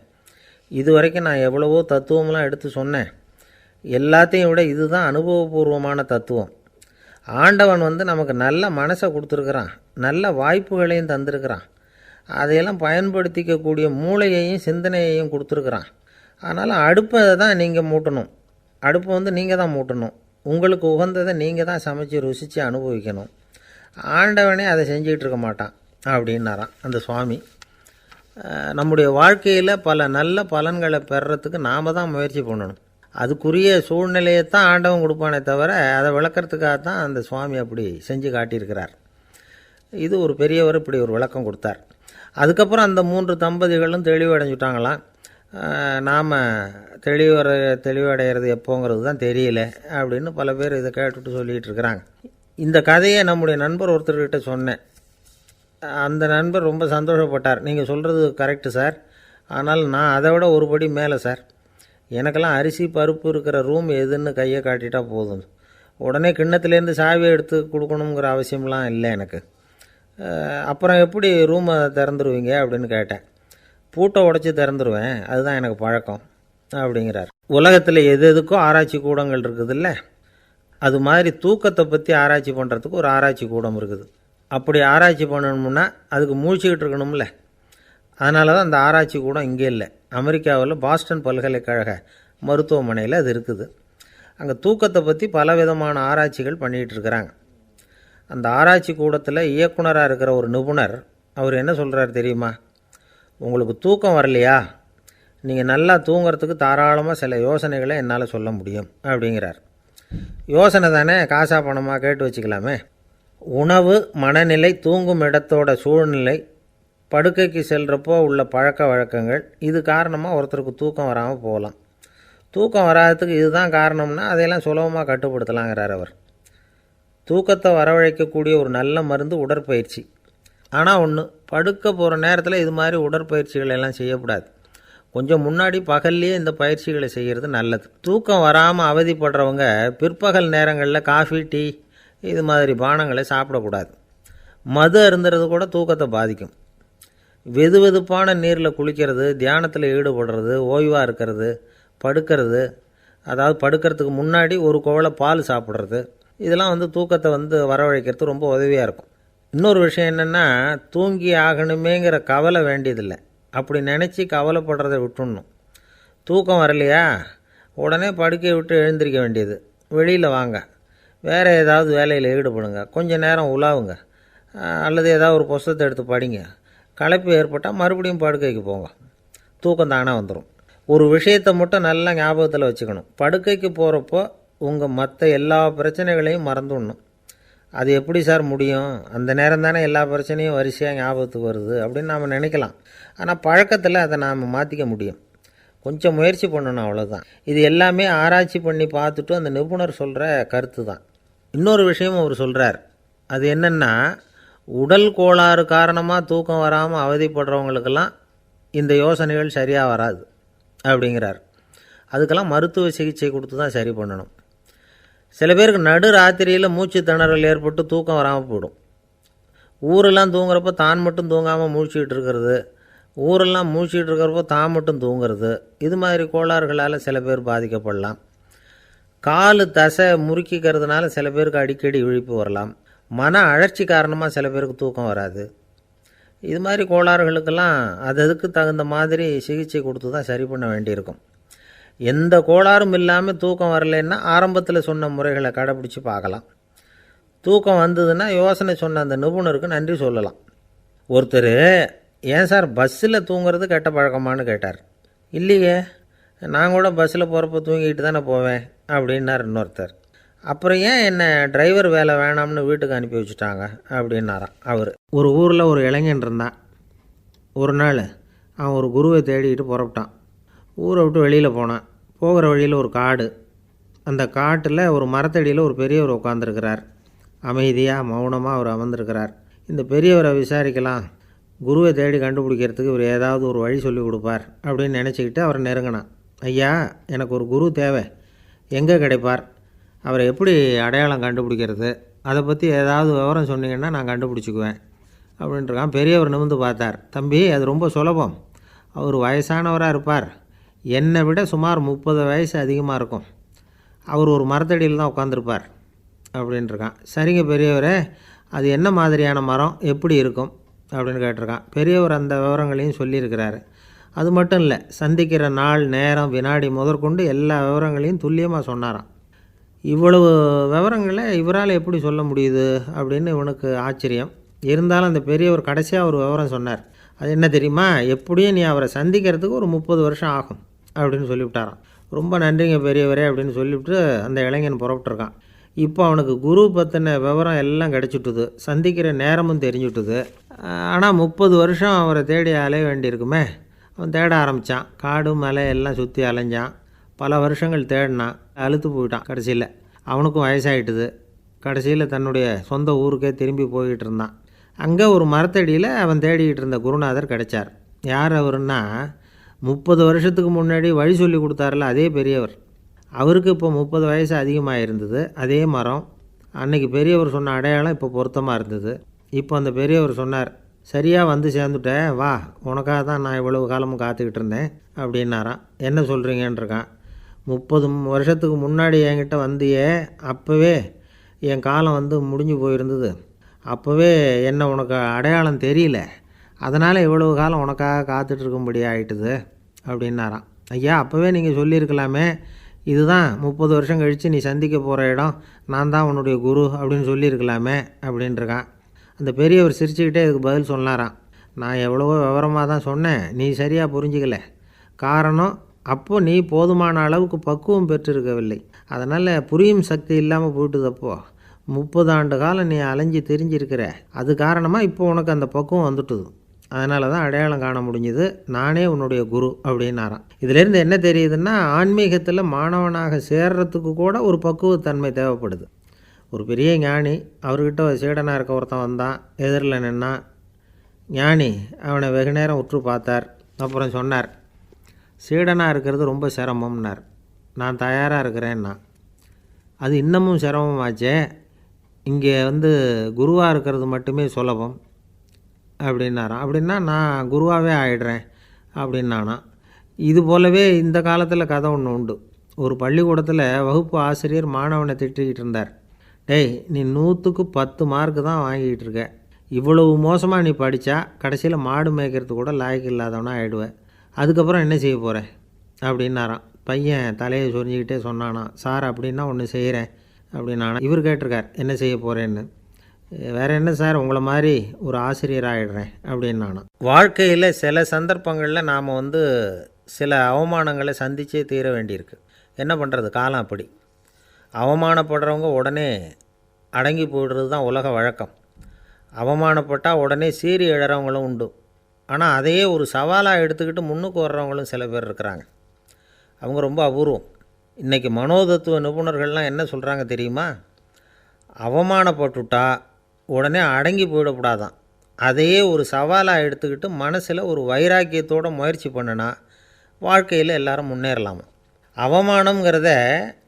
Speaker 2: இது வரைக்கும் நான் எவ்வளவோ தத்துவமெலாம் எடுத்து சொன்னேன். எல்லாத்தையும் விட இதுதான் அனுபவபூர்வமான தத்துவம். ஆண்டவன் நமக்கு நல்ல மனசை கொடுத்துருக்குறான், நல்ல வாய்ப்புகளையும் தந்திருக்கிறான், அதையெல்லாம் பயன்படுத்திக்கக்கூடிய மூளையையும் சிந்தனையையும் கொடுத்துருக்குறான். அதனால் அடுப்பை தான் நீங்கள் மூட்டணும், அடுப்பை நீங்கள் தான் மூட்டணும், உங்களுக்கு உகந்ததை நீங்கள் தான் சமைச்சு ருசித்து அனுபவிக்கணும். ஆண்டவனே அதை செஞ்சிகிட்டு இருக்க மாட்டான் அப்படின்னாராம் அந்த சுவாமி. நம்முடைய வாழ்க்கையில் பல நல்ல பலன்களை பெறுறதுக்கு நாம் தான் முயற்சி பண்ணணும். அதுக்குரிய சூழ்நிலையை தான் ஆண்டவன் கொடுப்பானே தவிர அதை விளக்கிறதுக்காக தான் அந்த சுவாமி அப்படி செஞ்சு காட்டியிருக்கிறார். இது ஒரு பெரியவர் இப்படி ஒரு விளக்கம் கொடுத்தார். அதுக்கப்புறம் அந்த 3 தம்பதிகளும் தெளிவடைஞ்சுட்டாங்களாம். நாம் தெளிவடைகிறது எப்போங்கிறது தான் தெரியல அப்படின்னு பல பேர் இதை கேட்டுட்டு சொல்லிகிட்டு இருக்கிறாங்க. இந்த கதையை நம்முடைய நண்பர் ஒருத்தர்கிட்ட சொன்னேன். அந்த நண்பர் ரொம்ப சந்தோஷப்பட்டார். நீங்கள் சொல்கிறது கரெக்டு சார், ஆனால் நான் அதை விட ஒரு படி மேலே சார். எனக்கெல்லாம் அரிசி பருப்பு இருக்கிற ரூம் எதுன்னு கையை காட்டிட்டா போதும், உடனே கிண்ணத்துலேருந்து சாவியை எடுத்து கொடுக்கணுங்கிற அவசியம்லாம் இல்லை எனக்கு. அப்புறம் எப்படி ரூமை திறந்துருவீங்க அப்படின்னு கேட்டேன். பூட்டை உடச்சி திறந்துருவேன், அதுதான் எனக்கு பழக்கம் அப்படிங்கிறார். உலகத்தில் எது எதுக்கும் ஆராய்ச்சி கூடங்கள் இருக்குதுல்ல, அது மாதிரி தூக்கத்தை பற்றி ஆராய்ச்சி பண்ணுறதுக்கு ஒரு ஆராய்ச்சி கூடம் இருக்குது. அப்படி ஆராய்ச்சி பண்ணணும்னா அதுக்கு மூழ்கிக்கிட்டு இருக்கணும்ல. அதனால தான் அந்த ஆராய்ச்சி கூடம் இங்கே இல்லை, அமெரிக்காவில் பாஸ்டன் பல்கலைக்கழக மருத்துவமனையில் அது இருக்குது. அங்கே தூக்கத்தை பற்றி பலவிதமான ஆராய்ச்சிகள் பண்ணிகிட்டு இருக்கிறாங்க. அந்த ஆராய்ச்சி கூடத்தில் இயக்குனராக இருக்கிற ஒரு நிபுணர், அவர் என்ன சொல்கிறார் தெரியுமா? உங்களுக்கு தூக்கம் வரலையா, நீங்கள் நல்லா தூங்கிறதுக்கு தாராளமாக சில யோசனைகளை என்னால் சொல்ல முடியும் அப்படிங்கிறார். யோசனை தானே, காசா பணமாக கேட்டு வச்சுக்கலாமே. உணவு, மனநிலை, தூங்கும் இடத்தோட சூழ்நிலை, படுக்கைக்கு செல்கிறப்போ உள்ள பழக்க வழக்கங்கள், இது காரணமாக ஒருத்தருக்கு தூக்கம் வராமல் போகலாம். தூக்கம் வராததுக்கு இதுதான் காரணம்னா அதையெல்லாம் சுலபமாக கட்டுப்படுத்தலாங்கிறார் அவர். தூக்கத்தை வரவழைக்கக்கூடிய ஒரு நல்ல மருந்து உடற்பயிற்சி. ஆனால் ஒன்று, படுக்க போகிற நேரத்தில் இது மாதிரி உடற்பயிற்சிகள் எல்லாம் செய்யக்கூடாது. கொஞ்சம் முன்னாடி பகல்லையே இந்த பயிற்சிகளை செய்கிறது நல்லது. தூக்கம் வராமல் அவதிப்படுறவங்க பிற்பகல் நேரங்களில் காஃபி, டீ இது மாதிரி பானங்களை சாப்பிடக்கூடாது. மது அருந்துறது கூட தூக்கத்தை பாதிக்கும். வெது வெதுப்பான நீரில் குளிக்கிறது, தியானத்தில் ஈடுபடுறது, ஓய்வாக இருக்கிறது, படுக்கிறது, அதாவது படுக்கிறதுக்கு முன்னாடி ஒரு குவளை பால் சாப்பிட்றது, இதெல்லாம் தூக்கத்தை வரவழைக்கிறது ரொம்ப உதவியாக இருக்கும். இன்னொரு விஷயம் என்னென்னா, தூங்கி ஆகணுமேங்கிற கவலை வேண்டியதில்லை. அப்படி நினச்சி கவலைப்படுறதை விட்டுடணும். தூக்கம் வரலையா, உடனே படுக்கையை விட்டு எழுந்திரிக்க வேண்டியது. வெளியில் வாங்க, வேறு ஏதாவது வேலையில் ஈடுபடுங்க, கொஞ்சம் நேரம் உலாவுங்க, அல்லது ஏதாவது ஒரு புஸ்தகத்தை எடுத்து படிங்க. களைப்பு ஏற்பட்டால் மறுபடியும் படுக்கைக்கு போங்க, தூக்கம் தானே வந்துடும். ஒரு விஷயத்தை மட்டும் நல்லா ஞாபகத்தில் வச்சுக்கணும். படுக்கைக்கு போகிறப்போ உங்கள் மற்ற எல்லா பிரச்சனைகளையும் மறந்துடணும். அது எப்படி சார் முடியும், அந்த நேரம் தானே எல்லா பிரச்சனையும் வரிசையாக ஞாபகத்துக்கு வருது அப்படின்னு நாம் நினைக்கலாம். ஆனால் பழக்கத்தில் அதை நாம் மாற்றிக்க முடியும். கொஞ்சம் முயற்சி பண்ணணும், அவ்வளோதான். இது எல்லாமே ஆராய்ச்சி பண்ணி பார்த்துட்டு அந்த நிபுணர் சொல்கிற கருத்து தான். இன்னொரு விஷயமும் அவர் சொல்கிறார். அது என்னென்னா, உடல் கோளாறு காரணமாக தூக்கம் வராமல் அவதிப்படுறவங்களுக்கெல்லாம் இந்த யோசனைகள் சரியாக வராது அப்படிங்கிறார். அதுக்கெல்லாம் மருத்துவ சிகிச்சை கொடுத்து தான் சரி பண்ணணும். சில பேருக்கு நடு ராத்திரியில் மூச்சு திணறல் ஏற்பட்டு தூக்கம் வராமல் போயிடும். ஊரெல்லாம் தூங்குறப்போ தான் மட்டும் தூங்காமல் மூழ்கிட்டு இருக்கிறது, ஊரெல்லாம் மூழ்கிட்டு இருக்கிறப்போ தான் மட்டும் தூங்குறது, இது மாதிரி கோளாறுகளால் சில பேர் பாதிக்கப்படலாம். காலு தசை முறுக்கிக்கிறதுனால சில பேருக்கு அடிக்கடி விழிப்பு வரலாம். மன அழற்சி காரணமாக சில பேருக்கு தூக்கம் வராது. இது மாதிரி கோளாறுகளுக்கெல்லாம் அதுக்கு தகுந்த மாதிரி சிகிச்சை கொடுத்து தான் சரி பண்ண வேண்டியிருக்கும். எந்த கோளாறும் இல்லாமல் தூக்கம் வரலைன்னா ஆரம்பத்தில் சொன்ன முறைகளை கடைப்பிடிச்சி பார்க்கலாம். தூக்கம் வந்ததுன்னா யோசனை சொன்ன அந்த நிபுணருக்கு நன்றி சொல்லலாம். ஒருத்தர், ஏன் சார் பஸ்ஸில் தூங்குறது கெட்ட பழக்கமானு கேட்டார். இல்லையே, நான் கூட பஸ்ஸில் போகிறப்ப தூங்கிட்டு தானே போவேன் அப்படின்னார் இன்னொருத்தர். அப்புறம் ஏன் என்ன டிரைவர் வேலை வேணாம்னு வீட்டுக்கு அனுப்பி வச்சுட்டாங்க அப்படின்னாராம் அவர். ஒரு ஊரில் ஒரு இளைஞன் இருந்தான். ஒரு நாள் அவன் ஒரு குருவை தேடிக்கிட்டு புறப்பட்டான். ஊரை விட்டு வெளியில் போனான். போகிற வழியில் ஒரு காடு. அந்த காட்டில் ஒரு மரத்தடியில் ஒரு பெரியவர் உட்காந்துருக்கிறார். அமைதியாக மௌனமாக அவர் அமர்ந்திருக்கிறார். இந்த பெரியவரை விசாரிக்கலாம், குருவை தேடி கண்டுபிடிக்கிறதுக்கு இவர் ஏதாவது ஒரு வழி சொல்லி கொடுப்பார் அப்படின்னு நினச்சிக்கிட்டு அவரை நெருங்கினான். ஐயா, எனக்கு ஒரு குரு தேவை, எங்கே கிடைப்பார், அவரை எப்படி அடையாளம் கண்டுபிடிக்கிறது, அதை பற்றி ஏதாவது விவரம் சொன்னீங்கன்னா நான் கண்டுபிடிச்சிக்குவேன் அப்படின்ட்டுருக்கான். பெரியவர் நிமிர்ந்து பார்த்தார். தம்பி, அது ரொம்ப சுலபம். அவர் வயசானவராக இருப்பார், என்னை விட சுமார் 30 வயசு அதிகமாக இருக்கும். அவர் ஒரு மரத்தடியில் தான் உட்காந்துருப்பார் அப்படின்ட்டுருக்கான். சரிங்க பெரியவரே, அது என்ன மாதிரியான மரம், எப்படி இருக்கும் அப்படின்னு கேட்டிருக்கான். பெரியவர் அந்த விவரங்களையும் சொல்லியிருக்கிறாரு. அது மட்டும் இல்லை, சந்திக்கிற நாள், நேரம், வினாடி முதற்கொண்டு எல்லா விவரங்களையும் துல்லியமாக சொன்னாராம். இவ்வளவு விவரங்களை இவரால் எப்படி சொல்ல முடியுது அப்படின்னு இவனுக்கு ஆச்சரியம். இருந்தாலும் அந்த பெரியவர் கடைசியாக ஒரு விவரம் சொன்னார். அது என்ன தெரியுமா, எப்படியும் நீ அவரை சந்திக்கிறதுக்கு ஒரு 30 வருஷம் ஆகும் அப்படின்னு சொல்லிவிட்டாராம். ரொம்ப நன்றிங்க பெரியவரே அப்படின்னு சொல்லிவிட்டு அந்த இளைஞன் புறப்பட்டுருக்கான். இப்போ அவனுக்கு குரு பற்றின விவரம் எல்லாம் கிடச்சிட்டுது, சந்திக்கிற நேரமும் தெரிஞ்சுட்டுது. ஆனால் 30 வருஷம் அவரை தேடி அலைய வேண்டியிருக்குமே. அவன் தேட ஆரம்பித்தான். காடு மலை எல்லாம் சுற்றி அலைஞ்சான். பல வருஷங்கள் தேடினான். அழுத்து போயிட்டான். கடைசியில் அவனுக்கும் வயசாகிட்டுது. கடைசியில் தன்னுடைய சொந்த ஊருக்கே திரும்பி போய்கிட்டு இருந்தான். அங்கே ஒரு மரத்தடியில் அவன் தேடிக்கிட்டு இருந்த குருநாதர் கிடைச்சார். யார் அவருன்னா, 30 வருஷத்துக்கு முன்னாடி வழி சொல்லி கொடுத்தாரில்ல அதே பெரியவர். அவருக்கு இப்போ 30 வயசு அதிகமாக இருந்தது. அதே மரம். அன்னைக்கு பெரியவர் சொன்ன அடையாளம் இப்போ பொருத்தமாக இருந்தது. இப்போ அந்த பெரியவர் சொன்னார், சரியாக வந்து சேர்ந்துட்டேன், வா, உனக்காக தான் நான் இவ்வளவு காலமும் காத்துக்கிட்டு இருந்தேன் அப்படின்னாராம். என்ன சொல்கிறீங்கன்னு இருக்கான். 30 வருஷத்துக்கு முன்னாடி என்கிட்ட வந்தியே, அப்போவே என் காலம் வந்து முடிஞ்சு போயிருந்தது. அப்போவே என்ன உனக்கு அடையாளம் தெரியல, அதனால் இவ்வளவு காலம் உனக்காக காத்துட்ருக்கும்படி ஆகிட்டுது அப்படின்னாராம். ஐயா, அப்போவே நீங்கள் சொல்லியிருக்கலாமே, இதுதான் 30 வருஷம் கழித்து நீ சந்திக்க போகிற இடம், நான் தான் உன்னுடைய குரு அப்படின்னு சொல்லியிருக்கலாமே அப்படின்ட்டுருக்கான். அந்த பெரியவர் சிரிச்சுக்கிட்டே இதுக்கு பதில் சொன்னாராம். நான் எவ்வளவோ விவரமாக தான் சொன்னேன், நீ சரியாக புரிஞ்சிக்கல. காரணம், அப்போது நீ போதுமான அளவுக்கு பக்குவம் பெற்றிருக்கவில்லை. அதனால் புரியும் சக்தி இல்லாமல் போயிட்டுதப்போ 30 ஆண்டு காலம் நீ அலைஞ்சி தெரிஞ்சிருக்கிற. அது காரணமாக இப்போ உனக்கு அந்த பக்குவம் வந்துட்டுது. அதனால தான் அடையாளம் காண முடிஞ்சுது, நானே உன்னுடைய குரு அப்படின்னாராம். இதிலேருந்து என்ன தெரியுதுன்னா, ஆன்மீகத்தில் மாணவனாக சேர்றதுக்கு கூட ஒரு பக்குவத்தன்மை தேவைப்படுது. ஒரு பெரிய ஞானி, அவர்கிட்ட சீடனாக இருக்க ஒருத்தன் வந்தான், எதிரில் நின்னான். ஞானி அவனை வெகு நேரம் உற்று பார்த்தார். அப்புறம் சொன்னார், சீடனாக இருக்கிறது ரொம்ப சிரமம்னார். நான் தயாராக இருக்கிறேன்னா. அது இன்னமும் சிரமமாச்சே, இங்கே வந்து குருவாக இருக்கிறது மட்டுமே சுலபம் அப்படின்னாராம். அப்படின்னா நான் குருவாகவே ஆகிடுறேன் அப்படின்னானா. இது போலவே இந்த காலத்தில் கதை ஒன்று உண்டு. ஒரு பள்ளிக்கூடத்தில் வகுப்பு ஆசிரியர் மாணவனை திட்டிக்கிட்டு இருந்தார். டேய், நீ 100க்கு 10 மார்க்கு தான் வாங்கிக்கிட்டு இருக்க. இவ்வளவு மோசமாக நீ படித்தா கடைசியில் மாடு மேய்க்கிறது கூட லாய்க்கு இல்லாதவனா ஆகிடுவேன். அதுக்கப்புறம் என்ன செய்ய போகிறேன் அப்படின்னாராம். பையன் தலையை சொரிஞ்சிக்கிட்டே சொன்னானா, சார் அப்படின்னா ஒன்று செய்கிறேன் அப்படின்னானா. இவர் கேட்டிருக்கார், என்ன செய்ய போகிறேன்னு. வேறு என்ன சார், உங்களை மாதிரி ஒரு ஆசிரியர் ஆகிடுறேன் அப்படின்னானா. வாழ்க்கையில் சில சந்தர்ப்பங்களில் நாம் வந்து சில அவமானங்களை சந்தித்தே தீர வேண்டியிருக்கு. என்ன பண்ணுறது, காலம் அப்படி. அவமானப்படுறவங்க உடனே அடங்கி போய்டுறது தான் உலக வழக்கம். அவமானப்பட்டால் உடனே சீறி எழறவங்களும் உண்டு. ஆனால் அதையே ஒரு சவாலாக எடுத்துக்கிட்டு முன்னுக்கு வர்றவங்களும் சில பேர் இருக்கிறாங்க. அவங்க ரொம்ப அபூர்வம். இன்றைக்கி மனோதத்துவ நிபுணர்கள்லாம் என்ன சொல்கிறாங்க தெரியுமா, அவமானப்பட்டுட்டா உடனே அடங்கி போயிடக்கூடாதான். அதையே ஒரு சவாலாக எடுத்துக்கிட்டு மனசில் ஒரு வைராக்கியத்தோடு முயற்சி பண்ணினா வாழ்க்கையில் எல்லாரும் முன்னேறலாமா. அவமானங்கிறத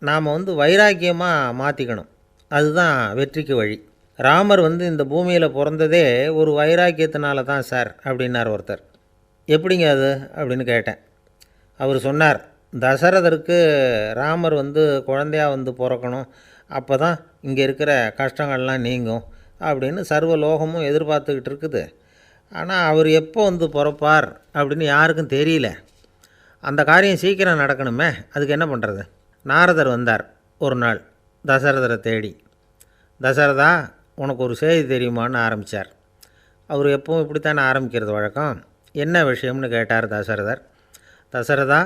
Speaker 2: நாம் வந்து வைராக்கியமாக மாற்றிக்கணும். அதுதான் வெற்றிக்கு வழி. ராமர் வந்து இந்த பூமியில் பிறந்ததே ஒரு வைராக்கியத்தினால தான் சார் அப்படின்னார் ஒருத்தர். எப்படிங்க அது அப்படின்னு கேட்டேன். அவர் சொன்னார், தசரதருக்கு ராமர் வந்து குழந்தையாக வந்து பிறக்கணும், அப்போ தான் இங்கே இருக்கிற கஷ்டங்கள்லாம் நீங்கும் அப்படின்னு சர்வ லோகமும் எதிர்பார்த்துக்கிட்டு இருக்குது. ஆனால் அவர் எப்போ வந்து பிறப்பார் அப்படின்னு யாருக்கும் தெரியல. அந்த காரியம் சீக்கிரம் நடக்கணுமே, அதுக்கு என்ன பண்ணுறது. நாரதர் வந்தார் ஒரு நாள் தசரதரை தேடி. தசரதா, உனக்கு ஒரு செய்தி தெரியுமான்னு ஆரம்பித்தார். அவர் எப்பவும் இப்படித்தானே ஆரம்பிக்கிறது வழக்கம். என்ன விஷயம்னு கேட்டார் தசரதர். தசரதா,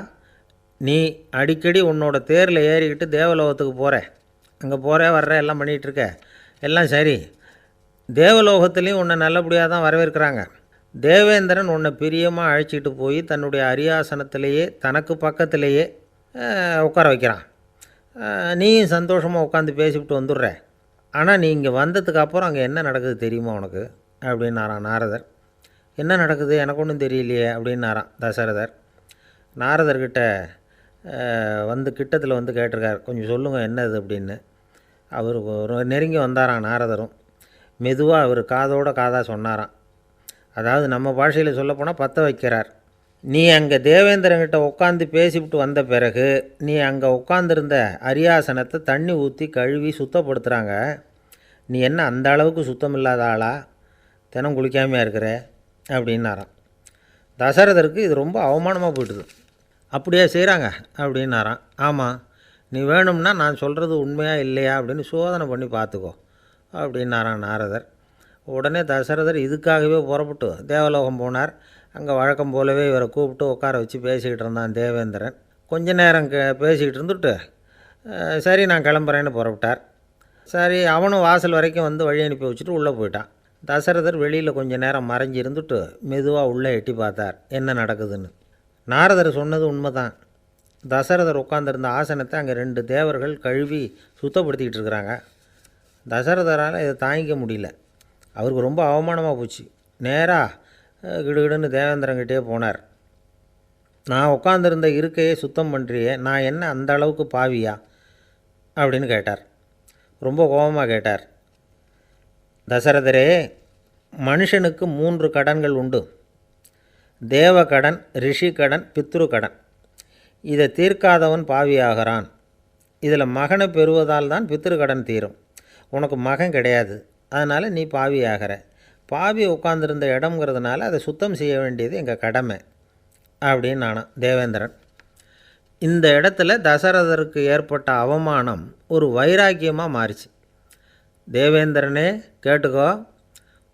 Speaker 2: நீ அடிக்கடி உன்னோட தேரில் ஏறிக்கிட்டு தேவலோகத்துக்கு போகிற, அங்கே போகிற வர்ற எல்லாம் பண்ணிகிட்ருக்க, எல்லாம் சரி. தேவலோகத்துலேயும் உன்னை நல்லபடியாக தான் வரவேற்கிறாங்க. தேவேந்திரன் உன்னை பிரியமாக அழைச்சிட்டு போய் தன்னுடைய அரியாசனத்திலேயே தனக்கு பக்கத்திலேயே உட்கார வைக்கிறான். நீயும் சந்தோஷமாக உட்காந்து பேசிவிட்டு வந்துடுற. ஆனால் நீ இங்கே வந்ததுக்கு அப்புறம் அங்கே என்ன நடக்குது தெரியுமா உனக்கு அப்படின்னாரான் நாரதர். என்ன நடக்குது, எனக்கு ஒன்றும் தெரியலையே அப்படின்னாரான் தசரதர். நாரதர்கிட்ட வந்து கிட்டத்தில் வந்து கேட்டிருக்கார், கொஞ்சம் சொல்லுங்கள் என்னது அப்படின்னு. அவர் நெருங்கி வந்தாரான் நாரதரும். மெதுவாக அவர் காதோட காதாக சொன்னாராம். அதாவது நம்ம பாஷையில் சொல்லப்போனால் பற்ற வைக்கிறார். நீ அங்கே தேவேந்திரங்கிட்ட உட்காந்து பேசிவிட்டு வந்த பிறகு நீ அங்கே உட்காந்துருந்த அரியாசனத்தை தண்ணி ஊற்றி கழுவி சுத்தப்படுத்துகிறாங்க. நீ என்ன அந்த அளவுக்கு சுத்தம் இல்லாத ஆளா? தினம் குளிக்காமையாக இருக்கிற அப்படின்னாராம். தசரதருக்கு இது ரொம்ப அவமானமாக போயிட்டுது. அப்படியே செய்கிறாங்க அப்படின்னாராம். ஆமாம், நீ வேணும்னா நான் சொல்கிறது உண்மையாக இல்லையா அப்படின்னு சோதனை பண்ணி பார்த்துக்கோ அப்படின்னாரான் நாரதர். உடனே தசரதர் இதுக்காகவே புறப்பட்டு தேவலோகம் போனார். அங்கே வழக்கம் போலவே இவரை கூப்பிட்டு உட்கார வச்சு பேசிக்கிட்டு இருந்தான் தேவேந்திரன். கொஞ்ச நேரம் பேசிக்கிட்டு இருந்துட்டு சரி நான் கிளம்புறேன்னு புறப்பட்டார். சரி, அவனும் வாசல் வரைக்கும் வந்து வழி அனுப்பி வச்சுட்டு உள்ளே போயிட்டான். தசரதர் வெளியில் கொஞ்சம் நேரம் மறைஞ்சி இருந்துட்டு மெதுவாக உள்ளே எட்டி பார்த்தார் என்ன நடக்குதுன்னு. நாரதர் சொன்னது உண்மைதான். தசரதர் உட்காந்துருந்த ஆசனத்தை அங்கே 2 தேவர்கள் கழுவி சுத்தப்படுத்திக்கிட்டு இருக்கிறாங்க. தசரதரால் இதை தாங்கிக்க முடியல. அவருக்கு ரொம்ப அவமானமாக போச்சு. நேராக கிடுகிடுன்னு தேவேந்திரங்கிட்டே போனார். நான் உட்காந்துருந்த இருக்கையே சுத்தம் பண்ணுறியே, நான் என்ன அந்த அளவுக்கு பாவியா அப்படின்னு கேட்டார். ரொம்ப கோபமாக கேட்டார். தசரதரே, மனுஷனுக்கு 3 கடன்கள் உண்டு. தேவ கடன், ரிஷி கடன், பித்ரு கடன். இதை தீர்க்காதவன் பாவியாகிறான். இதில் மகனை பெறுவதால் தான் பித்ரு கடன் தீரும். உனக்கு மகன் கிடையாது, அதனால் நீ பாவியாகிற. பாவி உட்காந்துருந்த இடம்ங்கிறதுனால அதை சுத்தம் செய்ய வேண்டியது எங்கள் கடமை அப்படின்னு நானாம் தேவேந்திரன். இந்த இடத்துல தசரதருக்கு ஏற்பட்ட அவமானம் ஒரு வைராக்கியமாக மாறிச்சு. தேவேந்திரனே கேட்டுக்கோ,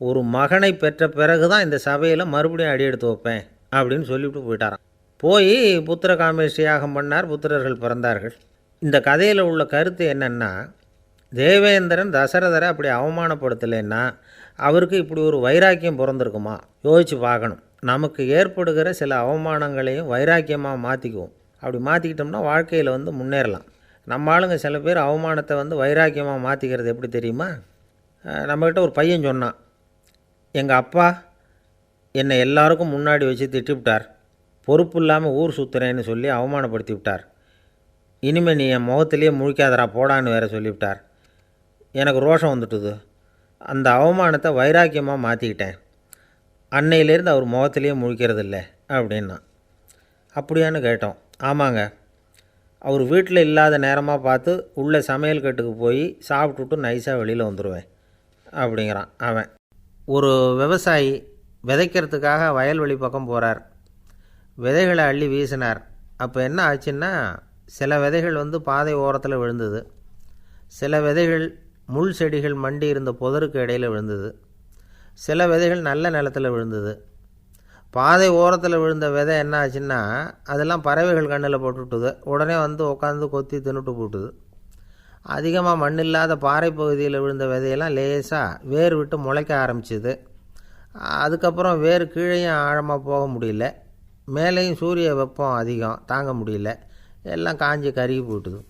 Speaker 2: ஒரு மகனை பெற்ற பிறகு தான் இந்த சபையில் மறுபடியும் அடி எடுத்து வைப்பேன் அப்படின்னு சொல்லிவிட்டு போயிட்டாராம். போய் புத்திர காமேஷ்டி யாகம் பண்ணார். புத்திரர்கள் பிறந்தார்கள். இந்த கதையில் உள்ள கருத்து என்னென்னா, தேவேந்திரன் தசரதரை அப்படி அவமானப்படுத்தலைன்னா அவருக்கு இப்படி ஒரு வைராக்கியம் பிறந்திருக்குமா? யோசித்து பார்க்கணும். நமக்கு ஏற்படுகிற சில அவமானங்களையும் வைராக்கியமாக மாற்றிக்குவோம். அப்படி மாற்றிக்கிட்டோம்னா வாழ்க்கையில் வந்து முன்னேறலாம். நம்ம ஆளுங்க சில பேர் அவமானத்தை வந்து வைராக்கியமாக மாற்றிக்கிறது எப்படி தெரியுமா? நம்மக்கிட்ட ஒரு பையன் சொன்னான், எங்கள் அப்பா என்னை எல்லாருக்கும் முன்னாடி வச்சு திட்டிவிட்டார், பொறுப்பு இல்லாமல் ஊர் சுற்றுறேன்னு சொல்லி அவமானப்படுத்தி விட்டார். இனிமேல் நீ என் முகத்திலேயே முழிக்காதரா போடான்னு வேறு சொல்லிவிட்டார். எனக்கு ரோஷம் வந்துட்டுது. அந்த அவமானத்தை வைராக்கியமாக மாற்றிக்கிட்டேன். அன்னையிலேருந்து அவர் முகத்திலேயே முழிக்கிறதில்ல அப்படின்னா. அப்படியான்னு கேட்டோம். ஆமாங்க, அவர் வீட்டில் இல்லாத நேரமாக பார்த்து உள்ளே சமையல் கட்டுக்கு போய் சாப்பிட்டுட்டு நைஸாக வெளியில் வந்துடுவேன் அப்படிங்கிறான் அவன். ஒரு விவசாயி விதைக்கிறதுக்காக வயல்வெளி பக்கம் போகிறார். விதைகளை அள்ளி வீசினார். அப்போ என்ன ஆச்சுன்னா, சில விதைகள் வந்து பாதை ஓரத்தில் விழுந்தது. சில விதைகள் முள் செடிகள் மண்டி இருந்த புதருக்கு இடையில் விழுந்தது. சில விதைகள் நல்ல நிலத்தில் விழுந்தது. பாதை ஓரத்தில் விழுந்த விதை என்ன ஆச்சுன்னா, அதெல்லாம் பறவைகள் கண்ணில் போட்டுவிட்டுது. உடனே வந்து உட்காந்து கொத்தி தின்னுட்டு போட்டுது. அதிகமாக மண் இல்லாத பாறை பகுதியில் விழுந்த விதையெல்லாம் லேசாக வேர் விட்டு முளைக்க ஆரம்பிச்சிது. அதுக்கப்புறம் வேர் கீழேயும் ஆழமாக போக முடியல, மேலேயும் சூரிய வெப்பம் அதிகம் தாங்க முடியல, எல்லாம் காஞ்சி கருகி போட்டுது.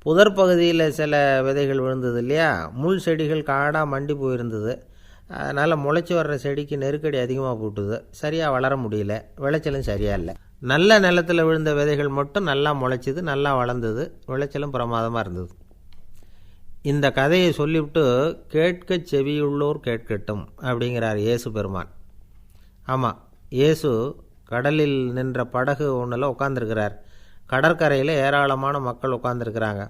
Speaker 2: புதர் பகுதியில் சில விதைகள் விழுந்தது இல்லையா, முள் செடிகள் காடாக மண்டி போயிருந்தது. அதனால் முளைச்சி வர்ற செடிக்கு நெருக்கடி அதிகமாக போட்டுது. சரியாக வளர முடியல, விளைச்சலும் சரியாக இல்லை. நல்ல நிலத்தில் விழுந்த விதைகள் மட்டும் நல்லா முளைச்சிது, நல்லா வளர்ந்தது, விளைச்சலும் பிரமாதமாக இருந்தது. இந்த கதையை சொல்லிவிட்டு கேட்க செவியுள்ளோர் கேட்கட்டும் அப்படிங்கிறார் இயேசு பெருமான். ஆமாம், இயேசு கடலில் நின்ற படகு ஒன்றில் உட்காந்துருக்கிறார். கடற்கரையில் ஏராளமான மக்கள் உட்காந்துருக்கிறாங்க.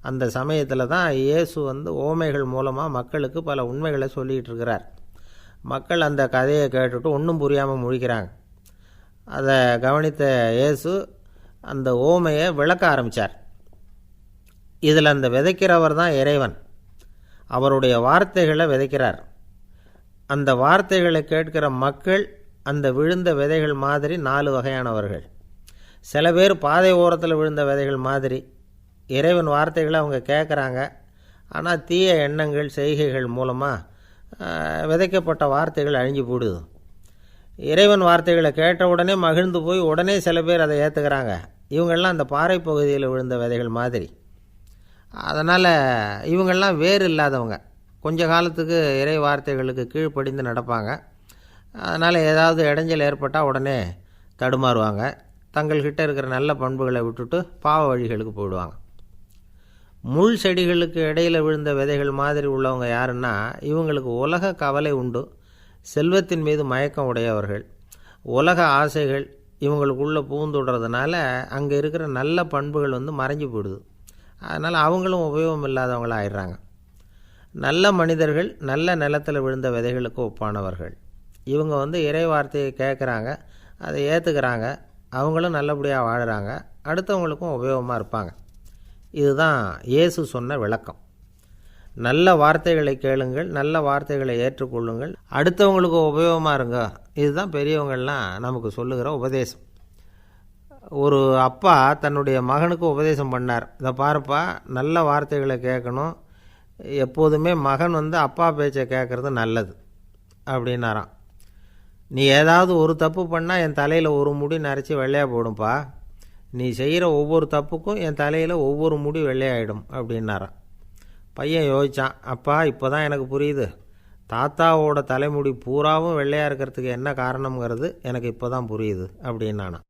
Speaker 2: அந்த சமயத்தில் தான் இயேசு வந்து ஓமைகள் மூலமாக மக்களுக்கு பல உண்மைகளை சொல்லிகிட்டு இருக்கிறார். மக்கள் அந்த கதையை கேட்டுட்டு ஒன்றும் புரியாமல் முழிக்கிறாங்க. அதை கவனித்த இயேசு அந்த ஓமையை விளக்க ஆரம்பித்தார். இதில் அந்த விதைக்கிறவர் தான் இறைவன். அவருடைய வார்த்தைகளை விதைக்கிறார். அந்த வார்த்தைகளை கேட்கிற மக்கள் அந்த விழுந்த விதைகள் மாதிரி 4 வகையானவர்கள். சில பேர் பாதை ஓரத்தில் விழுந்த விதைகள் மாதிரி இறைவன் வார்த்தைகளை அவங்க கேட்குறாங்க. ஆனால் தீய எண்ணங்கள் செய்கைகள் மூலமாக விதைக்கப்பட்ட வார்த்தைகள் அழிஞ்சு போடுது. இறைவன் வார்த்தைகளை கேட்ட உடனே மகிழ்ந்து போய் உடனே சில பேர் அதை ஏற்றுக்கிறாங்க. இவங்கெல்லாம் அந்த பாறை பகுதியில் விழுந்த விதைகள் மாதிரி. அதனால் இவங்கெல்லாம் வேறு இல்லாதவங்க. கொஞ்ச காலத்துக்கு இறை வார்த்தைகளுக்கு கீழ்ப்படிந்து நடப்பாங்க. அதனால் ஏதாவது இடைஞ்சல் ஏற்பட்டால் உடனே தடுமாறுவாங்க. தங்கள்கிட்ட இருக்கிற நல்ல பண்புகளை விட்டுட்டு பாவ வழிகளுக்கு போயிடுவாங்க. முள் செடிகளுக்கு இடையில் விழுந்த விதைகள் மாதிரி உள்ளவங்க யாருன்னா, இவங்களுக்கு உலக கவலை உண்டு, செல்வத்தின் மீது மயக்கம் உடையவர்கள். உலக ஆசைகள் இவங்களுக்குள்ளே பூந்துடுறதுனால அங்கே இருக்கிற நல்ல பண்புகள் மறைஞ்சு போயிடுது. அதனால் அவங்களும் உபயோகம் இல்லாதவங்களாக ஆயிடுறாங்க. நல்ல மனிதர்கள் நல்ல நிலத்தில் விழுந்த விதைகளுக்கு ஒப்பானவர்கள். இவங்க இறை வார்த்தையை கேட்குறாங்க, அதை ஏற்றுக்கிறாங்க, அவங்களும் நல்லபடியாக வாழுறாங்க, அடுத்தவங்களுக்கும் உபயோகமாக இருப்பாங்க. இதுதான் இயேசு சொன்ன விளக்கம். நல்ல வார்த்தைகளை கேளுங்கள், நல்ல வார்த்தைகளை ஏற்றுக்கொள்ளுங்கள், அடுத்தவங்களுக்கு உபயோகமாக இருங்க. இதுதான் பெரியவங்கள்லாம் நமக்கு சொல்லுகிற உபதேசம். ஒரு அப்பா தன்னுடைய மகனுக்கு உபதேசம் பண்ணார். இதை பாருப்பா, நல்ல வார்த்தைகளை கேட்கணும், எப்போதுமே மகன் அப்பா பேச்சை கேட்குறது நல்லது அப்படின்னாராம். நீ ஏதாவது ஒரு தப்பு பண்ணால் என் தலையில் ஒரு முடி நரைச்சி வெள்ளையாக போடும்பா, நீ செய்கிற ஒவ்வொரு தப்புக்கும் என் தலையில் ஒவ்வொரு முடி வெள்ளையாயிடும் அப்படின்னாராம். பையன் யோசித்தான், அப்பா இப்போ தான் எனக்கு புரியுது, தாத்தாவோட தலைமுடி பூராவும் வெள்ளையாக இருக்கிறதுக்கு என்ன காரணங்கிறது எனக்கு இப்போ தான் புரியுது அப்படின்னானான்.